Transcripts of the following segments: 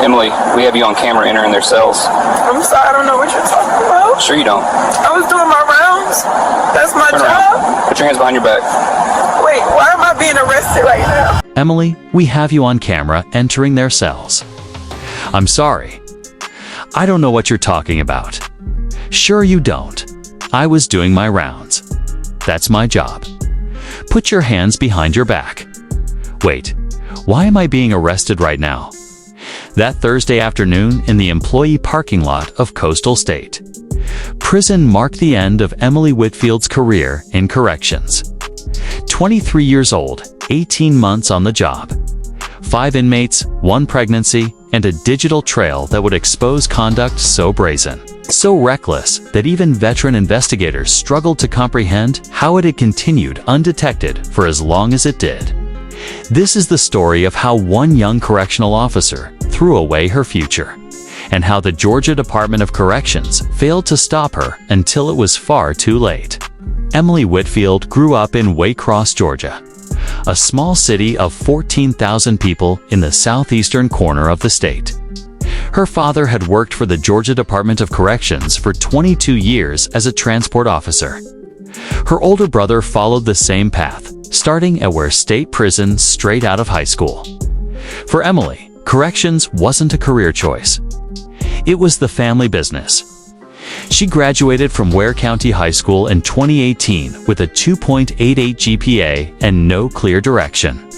Emily, we have you on camera entering their cells. I'm sorry, I don't know what you're talking about. Sure you don't. I was doing my rounds. That's my Turn job. around. Put your hands behind your back. Wait, why am I being arrested right now? Emily, we have you on camera entering their cells. I'm sorry. I don't know what you're talking about. Sure you don't. I was doing my rounds. That's my job. Put your hands behind your back. Wait, why am I being arrested right now? That Thursday afternoon in the employee parking lot of Coastal State Prison marked the end of Emily Whitfield's career in corrections. 23 years old, 18 months on the job. 5 inmates, 1 pregnancy, and a digital trail that would expose conduct so brazen, so reckless that even veteran investigators struggled to comprehend how it had continued undetected for as long as it did. This is the story of how one young correctional officer threw away her future, and how the Georgia Department of Corrections failed to stop her until it was far too late. Emily Whitfield grew up in Waycross, Georgia, a small city of 14,000 people in the southeastern corner of the state. Her father had worked for the Georgia Department of Corrections for 22 years as a transport officer. Her older brother followed the same path, starting at Ware State Prison straight out of high school. For Emily, corrections wasn't a career choice. It was the family business. She graduated from Ware County High School in 2018 with a 2.88 GPA and no clear direction.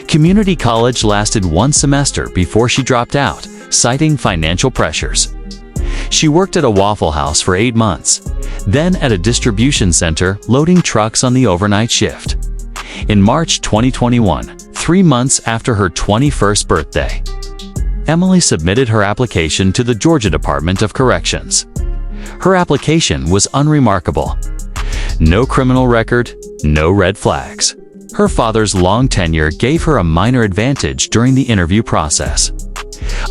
Community college lasted 1 semester before she dropped out, citing financial pressures. She worked at a Waffle House for 8 months, then at a distribution center loading trucks on the overnight shift. In March 2021, 3 months after her 21st birthday, Emily submitted her application to the Georgia Department of Corrections. Her application was unremarkable. No criminal record, no red flags. Her father's long tenure gave her a minor advantage during the interview process,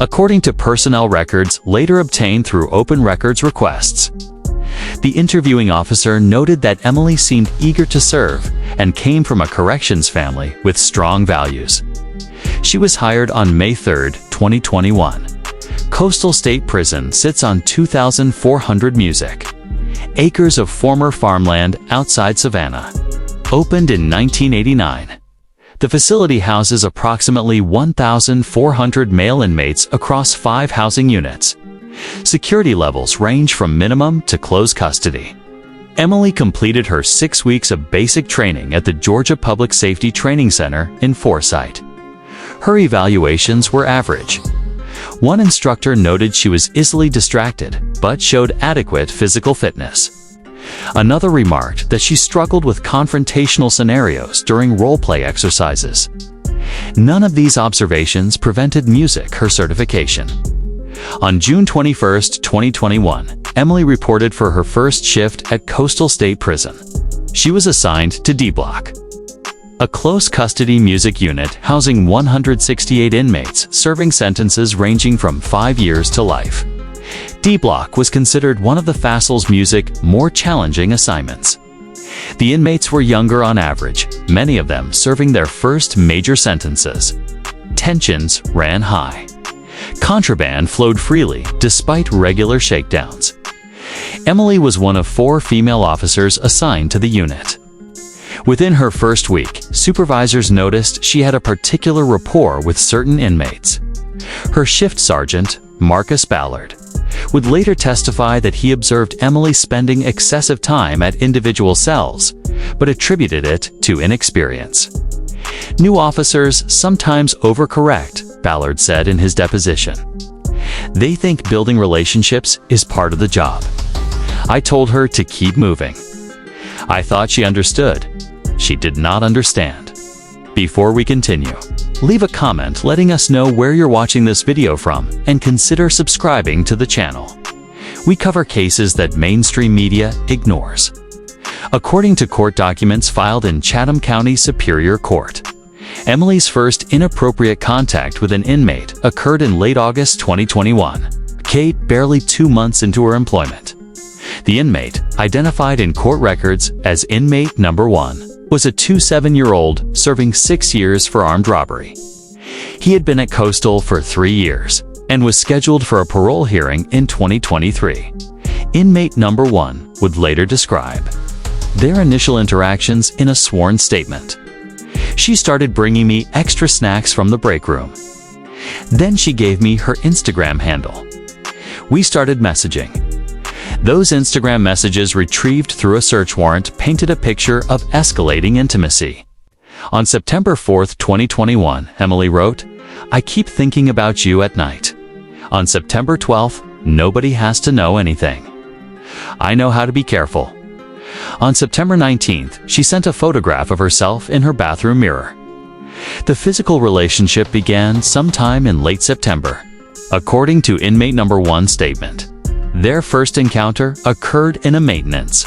according to personnel records later obtained through open records requests. The interviewing officer noted that Emily seemed eager to serve and came from a corrections family with strong values. She was hired on May 3, 2021. Coastal State Prison sits on 2,400 acres of former farmland outside Savannah. Opened in 1989, the facility houses approximately 1,400 male inmates across 5 housing units. Security levels range from minimum to close custody. Emily completed her 6 weeks of basic training at the Georgia Public Safety Training Center in Forsyth. Her evaluations were average. One instructor noted she was easily distracted, but showed adequate physical fitness. Another remarked that she struggled with confrontational scenarios during role-play exercises. None of these observations prevented music her certification. On June 21, 2021, Emily reported for her first shift at Coastal State Prison. She was assigned to D Block, a close custody music unit housing 168 inmates serving sentences ranging from 5 years to life. D Block was considered one of the FASL's music more challenging assignments. The inmates were younger on average, many of them serving their first major sentences. Tensions ran high. Contraband flowed freely despite regular shakedowns. Emily was one of 4 female officers assigned to the unit. Within her first week, supervisors noticed she had a particular rapport with certain inmates. Her shift sergeant, Marcus Ballard, would later testify that he observed Emily spending excessive time at individual cells, but attributed it to inexperience. New officers sometimes overcorrect, Ballard said in his deposition. They think building relationships is part of the job. I told her to keep moving. I thought she understood. She did not understand. Before we continue, leave a comment letting us know where you're watching this video from and consider subscribing to the channel. We cover cases that mainstream media ignores. According to court documents filed in Chatham County Superior Court, Emily's first inappropriate contact with an inmate occurred in late August 2021, Kate barely 2 months into her employment. The inmate, identified in court records as inmate number 1, was a 27-year-old serving 6 years for armed robbery. He had been at Coastal for 3 years, and was scheduled for a parole hearing in 2023. Inmate number 1 would later describe their initial interactions in a sworn statement. She started bringing me extra snacks from the break room. Then she gave me her Instagram handle. We started messaging. Those Instagram messages retrieved through a search warrant painted a picture of escalating intimacy. On September 4, 2021, Emily wrote, "I keep thinking about you at night." On September 12th, "Nobody has to know anything. I know how to be careful." On September 19th, she sent a photograph of herself in her bathroom mirror. The physical relationship began sometime in late September. According to inmate number 1's statement, their first encounter occurred in a maintenance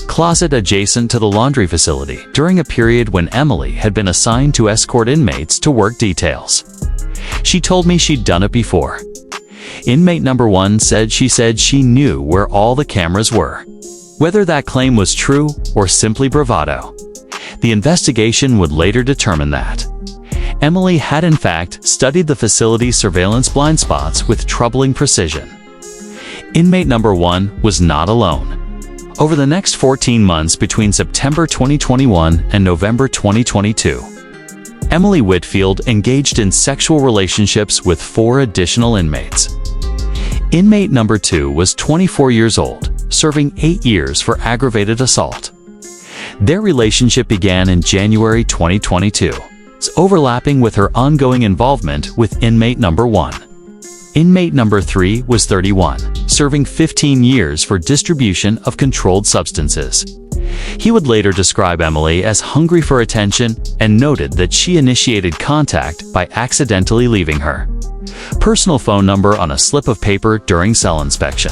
closet adjacent to the laundry facility during a period when Emily had been assigned to escort inmates to work details. She told me she'd done it before. Inmate number 1 said she knew where all the cameras were. Whether that claim was true or simply bravado, the investigation would later determine that Emily had in fact studied the facility's surveillance blind spots with troubling precision. Inmate number 1 was not alone. Over the next 14 months between September 2021 and November 2022, Emily Whitfield engaged in sexual relationships with 4 additional inmates. Inmate number 2 was 24 years old, serving 8 years for aggravated assault. Their relationship began in January 2022, overlapping with her ongoing involvement with inmate number 1. Inmate number 3 was 31, serving 15 years for distribution of controlled substances. He would later describe Emily as hungry for attention and noted that she initiated contact by accidentally leaving her personal phone number on a slip of paper during cell inspection.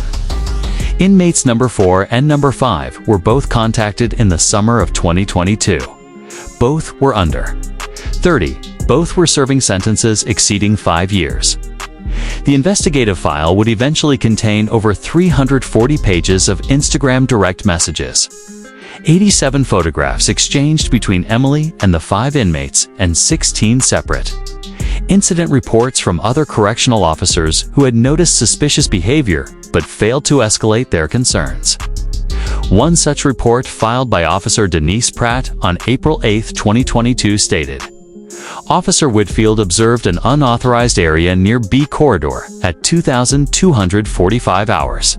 Inmates number 4 and number 5 were both contacted in the summer of 2022. Both were under 30. Both were serving sentences exceeding 5 years. The investigative file would eventually contain over 340 pages of Instagram direct messages, 87 photographs exchanged between Emily and the 5 inmates, and 16 separate incident reports from other correctional officers who had noticed suspicious behavior but failed to escalate their concerns. One such report filed by Officer Denise Pratt on April 8, 2022 stated, "Officer Whitfield observed an unauthorized area near B corridor at 2,245 hours.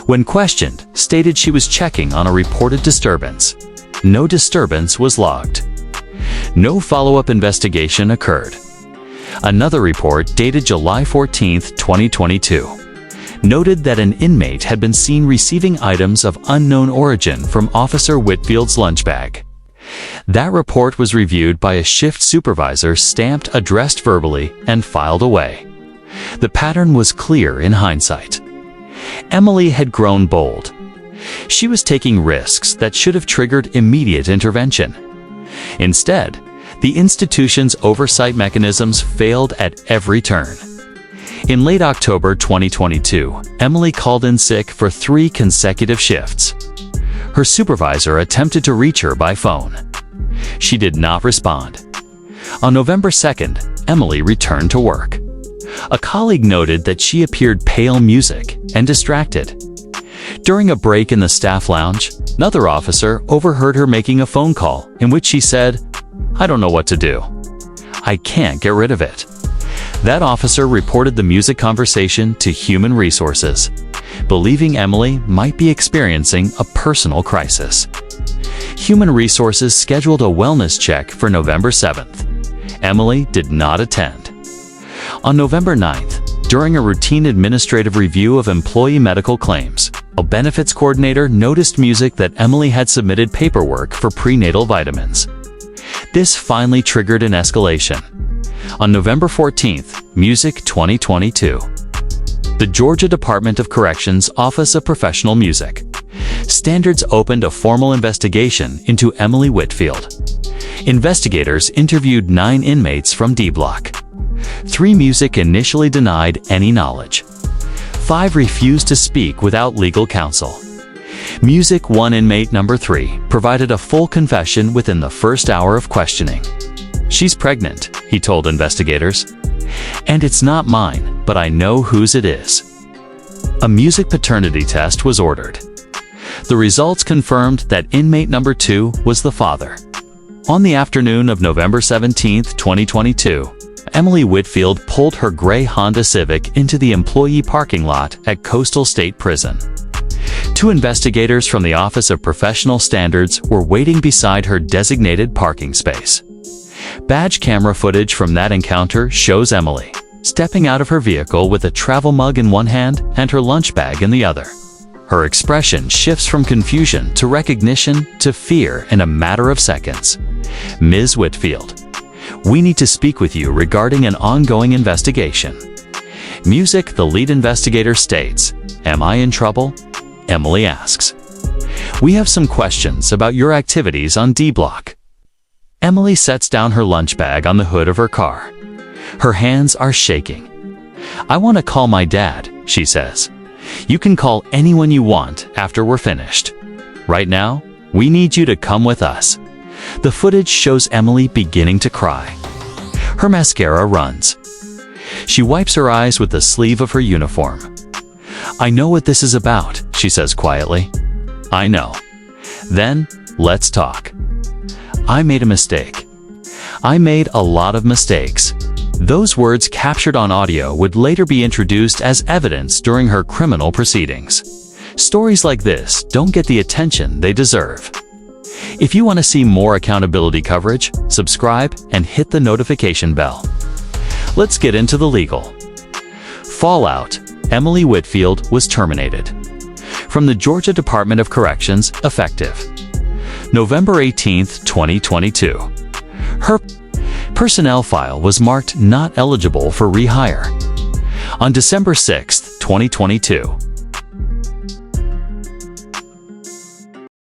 When questioned, stated she was checking on a reported disturbance. No disturbance was logged. No follow-up investigation occurred." Another report dated July 14, 2022, noted that an inmate had been seen receiving items of unknown origin from Officer Whitfield's lunch bag. That report was reviewed by a shift supervisor, stamped, addressed verbally, and filed away. The pattern was clear in hindsight. Emily had grown bold. She was taking risks that should have triggered immediate intervention. Instead, the institution's oversight mechanisms failed at every turn. In late October 2022, Emily called in sick for 3 consecutive shifts. Her supervisor attempted to reach her by phone. She did not respond. On November 2nd, Emily returned to work. A colleague noted that she appeared pale music and distracted. During a break in the staff lounge, another officer overheard her making a phone call in which she said, "I don't know what to do. I can't get rid of it." That officer reported the music conversation to Human Resources, believing Emily might be experiencing a personal crisis. Human Resources scheduled a wellness check for November 7th. Emily did not attend. On November 9th, during a routine administrative review of employee medical claims, a benefits coordinator noticed music that Emily had submitted paperwork for prenatal vitamins. This finally triggered an escalation. On November 14th, Music 2022. The Georgia Department of Corrections Office of Professional Music Standards opened a formal investigation into Emily Whitfield. Investigators interviewed 9 inmates from D Block. 3 music initially denied any knowledge. 5 refused to speak without legal counsel. Music 1 inmate number 3 provided a full confession within the first hour of questioning. "She's pregnant," he told investigators. "And it's not mine. but I know whose it is. A music paternity test was ordered. The results confirmed that inmate number 2 was the father. On the afternoon of November 17, 2022, Emily Whitfield pulled her gray Honda Civic into the employee parking lot at Coastal State Prison. 2 investigators from the Office of Professional Standards were waiting beside her designated parking space. Badge camera footage from that encounter shows Emily stepping out of her vehicle with a travel mug in one hand and her lunch bag in the other. Her expression shifts from confusion to recognition to fear in a matter of seconds. Ms. Whitfield, we need to speak with you regarding an ongoing investigation. Music, the lead investigator states. Am I in trouble? Emily asks. We have some questions about your activities on D Block. Emily sets down her lunch bag on the hood of her car. Her hands are shaking. I want to call my dad, she says. You can call anyone you want after we're finished. Right now, we need you to come with us. The footage shows Emily beginning to cry. Her mascara runs. She wipes her eyes with the sleeve of her uniform. I know what this is about, she says quietly. I know. Then, let's talk. I made a mistake. I made a lot of mistakes. Those words captured on audio would later be introduced as evidence during her criminal proceedings. Stories like this don't get the attention they deserve. If you want to see more accountability coverage, subscribe and hit the notification bell. Let's get into the legal. Fallout: Emily Whitfield was terminated. From the Georgia Department of Corrections, effective November 18, 2022. Her personnel file was marked not eligible for rehire. On December 6, 2022,